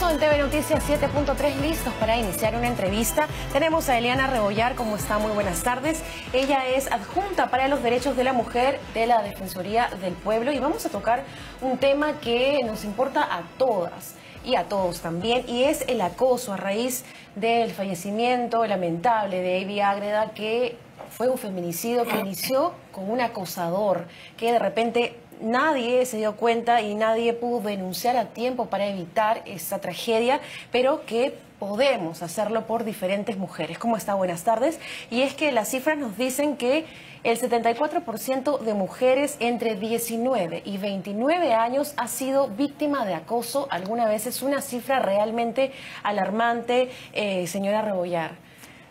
acoso en TV Noticias 7.3, listos para iniciar una entrevista. Tenemos a Eliana Rebollar, ¿cómo está? Muy buenas tardes. Ella es adjunta para los derechos de la mujer de la Defensoría del Pueblo y vamos a tocar un tema que nos importa a todas y a todos también, y es el acoso a raíz del fallecimiento lamentable de Ivy Ágreda, que fue un feminicidio que inició con un acosador que de repente nadie se dio cuenta y nadie pudo denunciar a tiempo para evitar esa tragedia, pero que podemos hacerlo por diferentes mujeres. ¿Cómo está? Buenas tardes. Y es que las cifras nos dicen que el 74% de mujeres entre 19 y 29 años ha sido víctima de acoso alguna vez. Es una cifra realmente alarmante, señora Rebollar.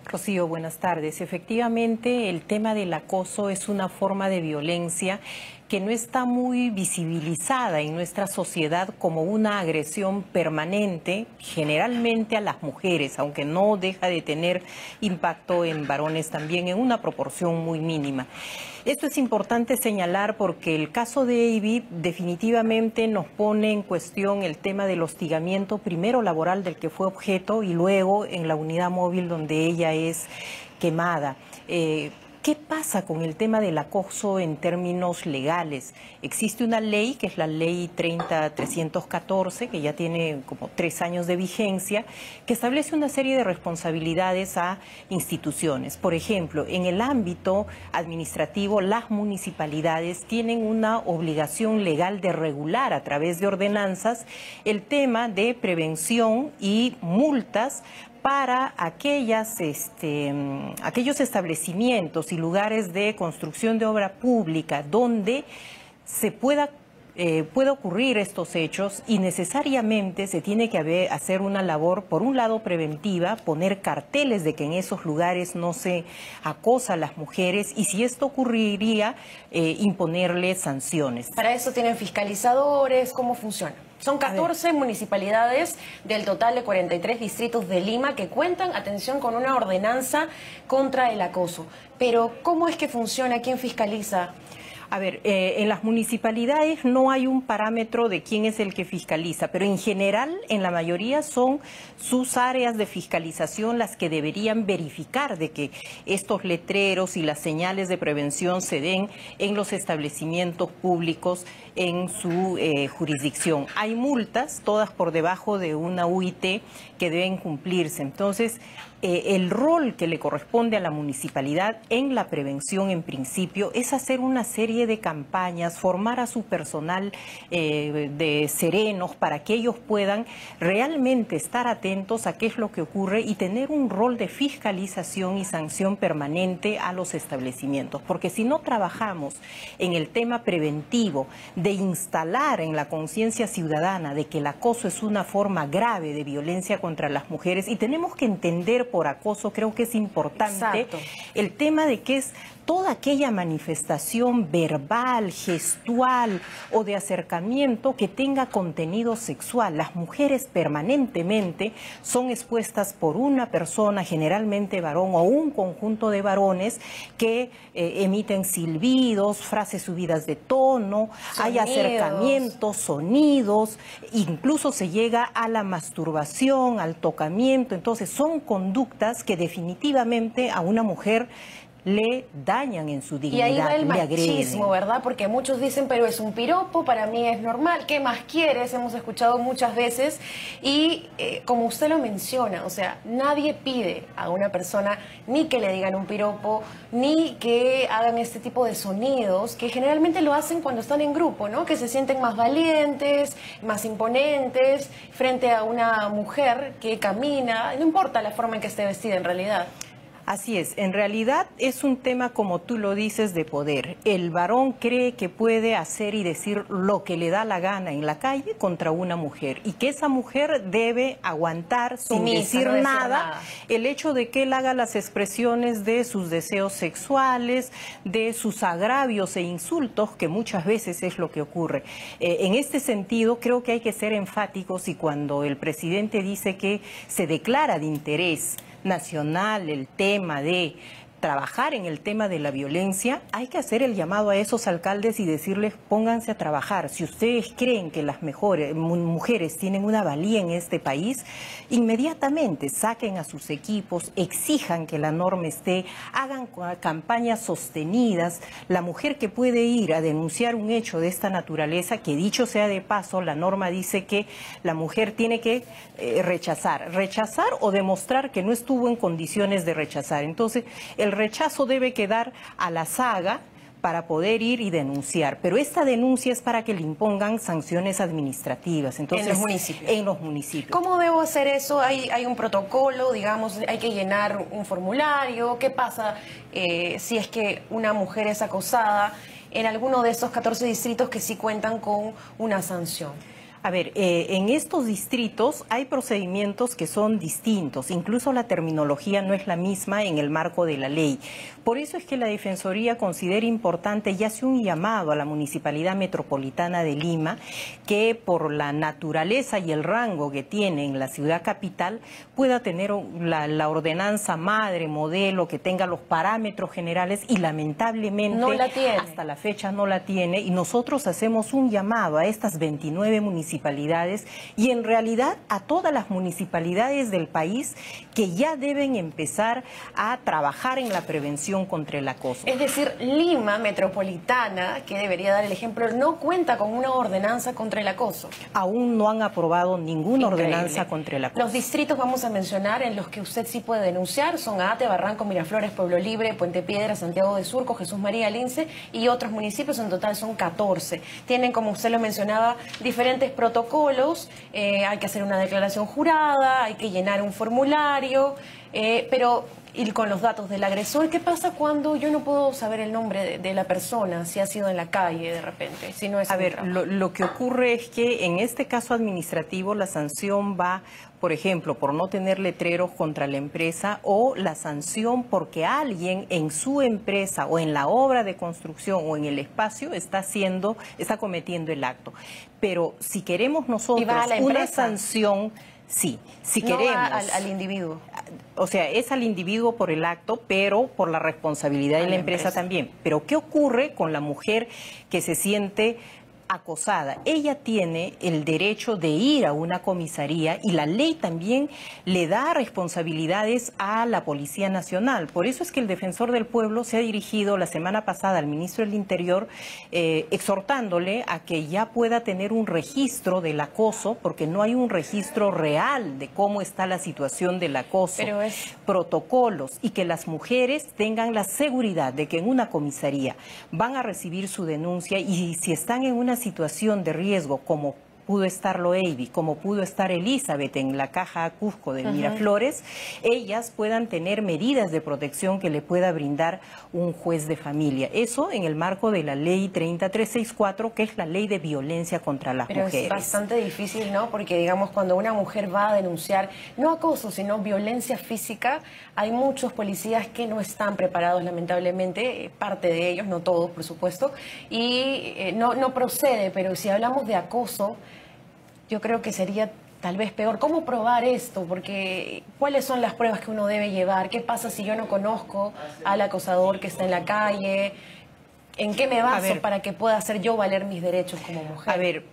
Rocío, buenas tardes. Efectivamente, el tema del acoso es una forma de violencia que no está muy visibilizada en nuestra sociedad como una agresión permanente, generalmente a las mujeres, aunque no deja de tener impacto en varones también en una proporción muy mínima. Esto es importante señalar porque el caso de Ivy definitivamente nos pone en cuestión el tema del hostigamiento, primero laboral del que fue objeto y luego en la unidad móvil donde ella es quemada. ¿Qué pasa con el tema del acoso en términos legales? Existe una ley, que es la ley 30.314, que ya tiene como 3 años de vigencia, que establece una serie de responsabilidades a instituciones. Por ejemplo, en el ámbito administrativo, las municipalidades tienen una obligación legal de regular a través de ordenanzas el tema de prevención y multas para aquellos establecimientos y lugares de construcción de obra pública donde se pueda ocurrir estos hechos, y necesariamente se tiene que hacer una labor, por un lado preventiva, poner carteles de que en esos lugares no se acosa a las mujeres, y si esto ocurriría, imponerle sanciones. Para eso tienen fiscalizadores. ¿Cómo funciona? Son 14 municipalidades del total de 43 distritos de Lima que cuentan, atención, con una ordenanza contra el acoso. Pero, ¿cómo es que funciona? ¿Quién fiscaliza? A ver, en las municipalidades no hay un parámetro de quién es el que fiscaliza, pero en general, en la mayoría, son sus áreas de fiscalización las que deberían verificar de que estos letreros y las señales de prevención se den en los establecimientos públicos en su jurisdicción. Hay multas, todas por debajo de una UIT, que deben cumplirse. Entonces, el rol que le corresponde a la municipalidad en la prevención, en principio, es hacer una serie de campañas, formar a su personal de serenos para que ellos puedan realmente estar atentos a qué es lo que ocurre y tener un rol de fiscalización y sanción permanente a los establecimientos. Porque si no trabajamos en el tema preventivo, de instalar en la conciencia ciudadana de que el acoso es una forma grave de violencia contra las mujeres, y tenemos que entender por acoso, creo que es importante, el tema de que es toda aquella manifestación verbal, gestual o de acercamiento que tenga contenido sexual. Las mujeres permanentemente son expuestas por una persona, generalmente varón, o un conjunto de varones que emiten silbidos, frases subidas de tono, hay acercamientos, sonidos, incluso se llega a la masturbación, al tocamiento. Entonces son conductas que definitivamente a una mujer le dañan en su dignidad. Y ahí va el machismo, ¿verdad? Porque muchos dicen, pero es un piropo, para mí es normal, ¿qué más quieres? Hemos escuchado muchas veces y como usted lo menciona, o sea, nadie pide a una persona ni que le digan un piropo, ni que hagan este tipo de sonidos, que generalmente lo hacen cuando están en grupo, ¿no? Que se sienten más valientes, más imponentes, frente a una mujer que camina, no importa la forma en que esté vestida en realidad. Así es, en realidad es un tema, como tú lo dices, de poder. El varón cree que puede hacer y decir lo que le da la gana en la calle contra una mujer, y que esa mujer debe aguantar sin decir nada el hecho de que él haga las expresiones de sus deseos sexuales, de sus agravios e insultos, que muchas veces es lo que ocurre. En este sentido, creo que hay que ser enfáticos, y cuando el presidente dice que se declara de interés nacional el tema de trabajar en el tema de la violencia, hay que hacer el llamado a esos alcaldes y decirles: pónganse a trabajar. Si ustedes creen que las mujeres tienen una valía en este país, inmediatamente saquen a sus equipos, exijan que la norma esté, hagan campañas sostenidas. La mujer que puede ir a denunciar un hecho de esta naturaleza, que dicho sea de paso, la norma dice que la mujer tiene que rechazar o demostrar que no estuvo en condiciones de rechazar. Entonces, el rechazo debe quedar a la saga para poder ir y denunciar, pero esta denuncia es para que le impongan sanciones administrativas. Entonces, en los municipios. En los municipios. ¿Cómo debo hacer eso? ¿Hay un protocolo, digamos, hay que llenar un formulario? ¿Qué pasa si es que una mujer es acosada en alguno de esos 14 distritos que sí cuentan con una sanción? A ver, en estos distritos hay procedimientos que son distintos, incluso la terminología no es la misma en el marco de la ley. Por eso es que la Defensoría considera importante y hace un llamado a la Municipalidad Metropolitana de Lima, que por la naturaleza y el rango que tiene en la ciudad capital, pueda tener la ordenanza madre, modelo, que tenga los parámetros generales, y lamentablemente no la tiene. Hasta la fecha no la tiene, y nosotros hacemos un llamado a estas 29 municipalidades y en realidad a todas las municipalidades del país que ya deben empezar a trabajar en la prevención contra el acoso. Es decir, Lima Metropolitana, que debería dar el ejemplo, no cuenta con una ordenanza contra el acoso. Aún no han aprobado ninguna Increíble. Ordenanza contra el acoso. Los distritos, vamos a mencionar, en los que usted sí puede denunciar son Ate, Barranco, Miraflores, Pueblo Libre, Puente Piedra, Santiago de Surco, Jesús María, Lince y otros municipios. En total son 14. Tienen, como usted lo mencionaba, diferentes protocolos. Hay que hacer una declaración jurada, hay que llenar un formulario, pero ir con los datos del agresor. ¿Qué pasa cuando yo no puedo saber el nombre de la persona, si ha sido en la calle de repente, si no es? A ver, lo que ocurre es que en este caso administrativo la sanción va, por ejemplo, por no tener letreros contra la empresa, o la sanción porque alguien en su empresa o en la obra de construcción o en el espacio está cometiendo el acto. Pero si queremos nosotros una sanción, sí, si no queremos al individuo. O sea, es al individuo por el acto, pero por la responsabilidad de la empresa también. Pero ¿qué ocurre con la mujer que se siente acosada? Ella tiene el derecho de ir a una comisaría y la ley también le da responsabilidades a la Policía Nacional. Por eso es que el Defensor del Pueblo se ha dirigido la semana pasada al Ministro del Interior exhortándole a que ya pueda tener un registro del acoso, porque no hay un registro real de cómo está la situación del acoso. Pero protocolos, y que las mujeres tengan la seguridad de que en una comisaría van a recibir su denuncia, y si están en una situación de riesgo, como pudo estar Loevi, como pudo estar Elizabeth en la caja Cusco de Miraflores, ellas puedan tener medidas de protección que le pueda brindar un juez de familia. Eso en el marco de la ley 30364, que es la ley de violencia contra las mujeres. Pero es bastante difícil, ¿no? Porque, digamos, cuando una mujer va a denunciar, no acoso, sino violencia física, hay muchos policías que no están preparados, lamentablemente, parte de ellos, no todos, por supuesto, y no procede. Pero si hablamos de acoso, yo creo que sería tal vez peor. ¿Cómo probar esto? Porque ¿cuáles son las pruebas que uno debe llevar? ¿Qué pasa si yo no conozco al acosador que está en la calle? ¿En qué me baso para que pueda hacer yo valer mis derechos como mujer? A ver,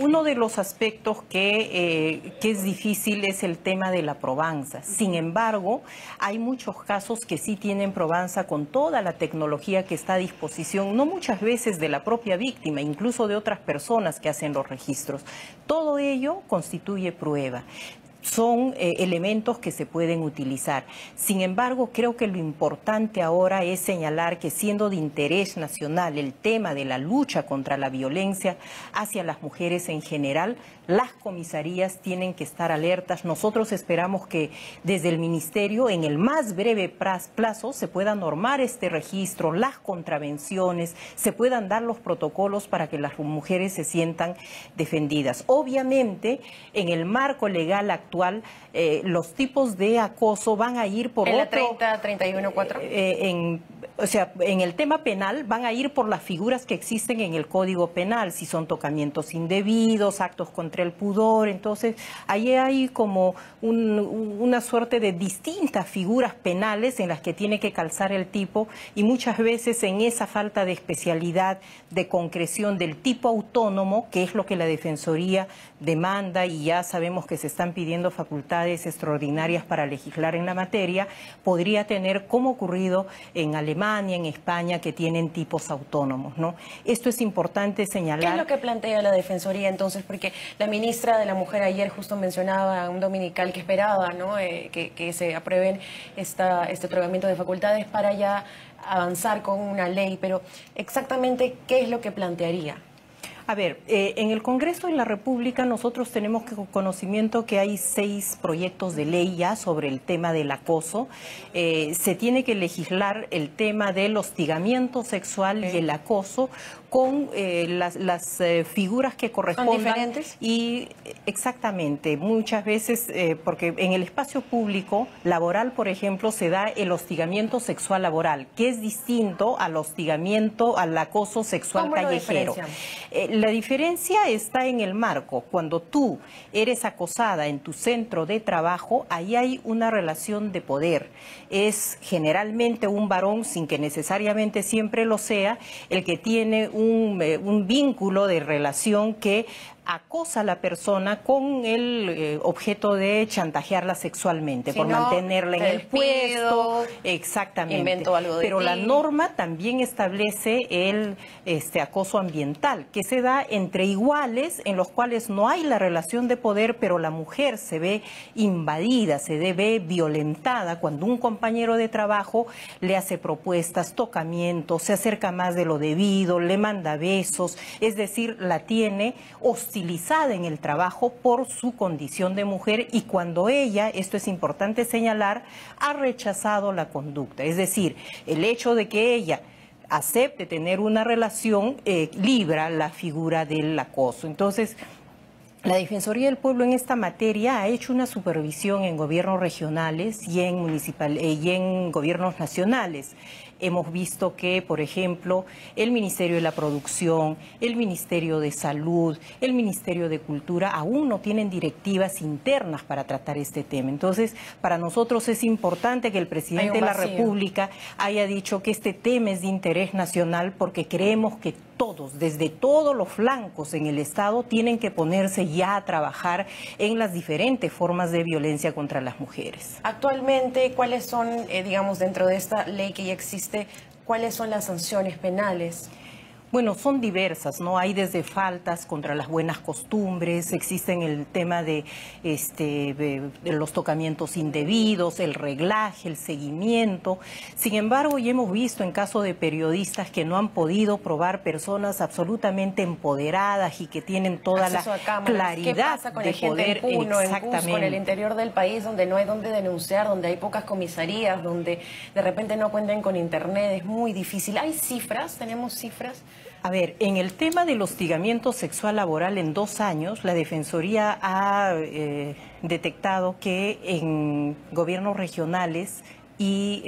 uno de los aspectos que es difícil es el tema de la probanza. Sin embargo, hay muchos casos que sí tienen probanza con toda la tecnología que está a disposición, no muchas veces de la propia víctima, incluso de otras personas que hacen los registros. Todo ello constituye prueba. Son elementos que se pueden utilizar. Sin embargo, creo que lo importante ahora es señalar que, siendo de interés nacional el tema de la lucha contra la violencia hacia las mujeres en general, las comisarías tienen que estar alertas. Nosotros esperamos que desde el Ministerio, en el más breve plazo, se pueda normar este registro, las contravenciones, se puedan dar los protocolos para que las mujeres se sientan defendidas. Obviamente, en el marco legal actual, actual, los tipos de acoso van a ir por en otro... la 30-31-4. O sea, en el tema penal van a ir por las figuras que existen en el Código Penal, si son tocamientos indebidos, actos contra el pudor. Entonces, ahí hay como una suerte de distintas figuras penales en las que tiene que calzar el tipo, y muchas veces en esa falta de especialidad, de concreción del tipo autónomo, que es lo que la Defensoría demanda, y ya sabemos que se están pidiendo facultades extraordinarias para legislar en la materia, podría tener, como ocurrido en Alemania, en España, que tienen tipos autónomos, ¿no? Esto es importante señalar. ¿Qué es lo que plantea la Defensoría entonces? Porque la ministra de la Mujer ayer justo mencionaba un dominical que esperaba, ¿no? que se aprueben este otorgamiento de facultades para ya avanzar con una ley, pero exactamente ¿qué es lo que plantearía? A ver, en el Congreso de la República nosotros tenemos conocimiento que hay 6 proyectos de ley ya sobre el tema del acoso. Se tiene que legislar el tema del hostigamiento sexual y el acoso con las figuras que correspondan. ¿Son diferentes? Y exactamente, muchas veces, porque en el espacio público laboral, por ejemplo, se da el hostigamiento sexual laboral, que es distinto al hostigamiento, al acoso sexual callejero. La diferencia está en el marco. Cuando tú eres acosada en tu centro de trabajo, ahí hay una relación de poder. Es generalmente un varón, sin que necesariamente siempre lo sea, el que tiene un vínculo de relación que acosa a la persona con el objeto de chantajearla sexualmente, por mantenerla en el puesto. Exactamente. Invento algo de Pero ti. la norma también establece el acoso ambiental, que se da entre iguales, en los cuales no hay la relación de poder, pero la mujer se ve invadida, se ve violentada cuando un compañero de trabajo le hace propuestas, tocamientos, se acerca más de lo debido, le manda besos, es decir, la tiene hostilizada en el trabajo por su condición de mujer, y cuando ella, esto es importante señalar, ha rechazado la conducta. Es decir, el hecho de que ella acepte tener una relación libra la figura del acoso. Entonces, la Defensoría del Pueblo en esta materia ha hecho una supervisión en gobiernos regionales y en gobiernos nacionales. Hemos visto que, por ejemplo, el Ministerio de la Producción, el Ministerio de Salud, el Ministerio de Cultura aún no tienen directivas internas para tratar este tema. Entonces, para nosotros es importante que el presidente de la República haya dicho que este tema es de interés nacional, porque creemos que todos, desde todos los flancos en el Estado, tienen que ponerse ya a trabajar en las diferentes formas de violencia contra las mujeres. Actualmente, ¿cuáles son, digamos, dentro de esta ley que ya existe, cuáles son las sanciones penales? Bueno, son diversas, ¿no? Hay desde faltas contra las buenas costumbres, existen el tema de los tocamientos indebidos, el reglaje, el seguimiento. Sin embargo, ya hemos visto en caso de periodistas que no han podido probar, personas absolutamente empoderadas y que tienen toda la claridad. ¿Qué pasa con de la gente poder, en Puno, en exactamente, Cusco, en el interior del país, donde no hay dónde denunciar, donde hay pocas comisarías, donde de repente no cuentan con internet? Es muy difícil. ¿Hay cifras? ¿Tenemos cifras? A ver, en el tema del hostigamiento sexual laboral, en 2 años, la Defensoría ha detectado que en gobiernos regionales y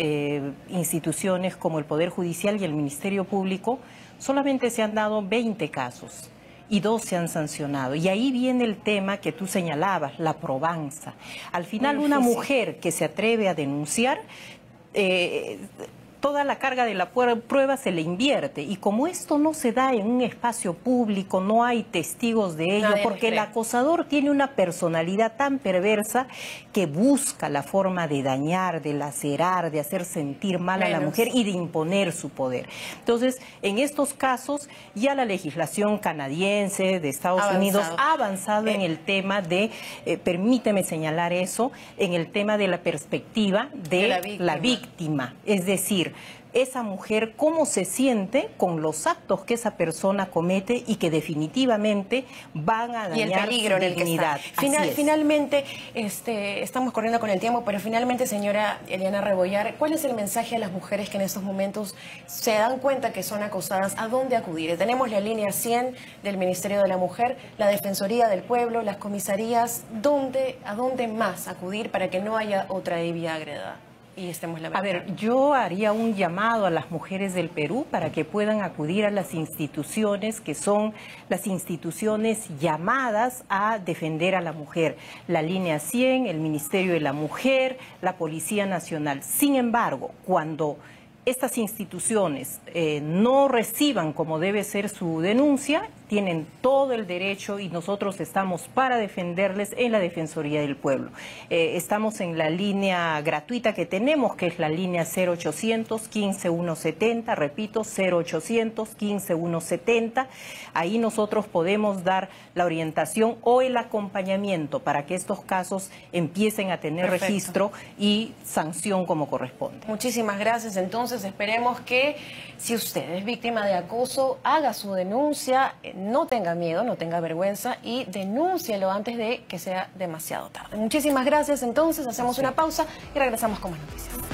instituciones como el Poder Judicial y el Ministerio Público, solamente se han dado 20 casos y 2 se han sancionado. Y ahí viene el tema que tú señalabas, la probanza. Al final, una mujer que se atreve a denunciar, toda la carga de la prueba se le invierte, y como esto no se da en un espacio público, no hay testigos de ello, porque el acosador tiene una personalidad tan perversa que busca la forma de dañar, de lacerar, de hacer sentir mal a la mujer y de imponer su poder. Entonces, en estos casos, ya la legislación canadiense de Estados Unidos ha avanzado en el tema de, permíteme señalar eso, en el tema de la perspectiva de la víctima. Es decir, esa mujer cómo se siente con los actos que esa persona comete y que definitivamente van a dañar y el peligro su dignidad. Finalmente, estamos corriendo con el tiempo, pero finalmente, señora Eliana Rebollar, ¿cuál es el mensaje a las mujeres que en estos momentos se dan cuenta que son acosadas? ¿A dónde acudir? Tenemos la línea 100 del Ministerio de la Mujer, la Defensoría del Pueblo, las comisarías. ¿A dónde más acudir para que no haya otra Evia Agreda? Y estemos a ver, yo haría un llamado a las mujeres del Perú para que puedan acudir a las instituciones que son las instituciones llamadas a defender a la mujer. La línea 100, el Ministerio de la Mujer, la Policía Nacional. Sin embargo, cuando estas instituciones no reciban como debe ser su denuncia, tienen todo el derecho y nosotros estamos para defenderles en la Defensoría del Pueblo. Estamos en la línea gratuita que tenemos, que es la línea 0800 15 170, repito, 0800 15 170. Ahí nosotros podemos dar la orientación o el acompañamiento para que estos casos empiecen a tener registro y sanción como corresponde. Muchísimas gracias. Entonces esperemos que si usted es víctima de acoso, haga su denuncia, no tenga miedo, no tenga vergüenza y denúncielo antes de que sea demasiado tarde. Muchísimas gracias. Entonces hacemos una pausa y regresamos con más noticias.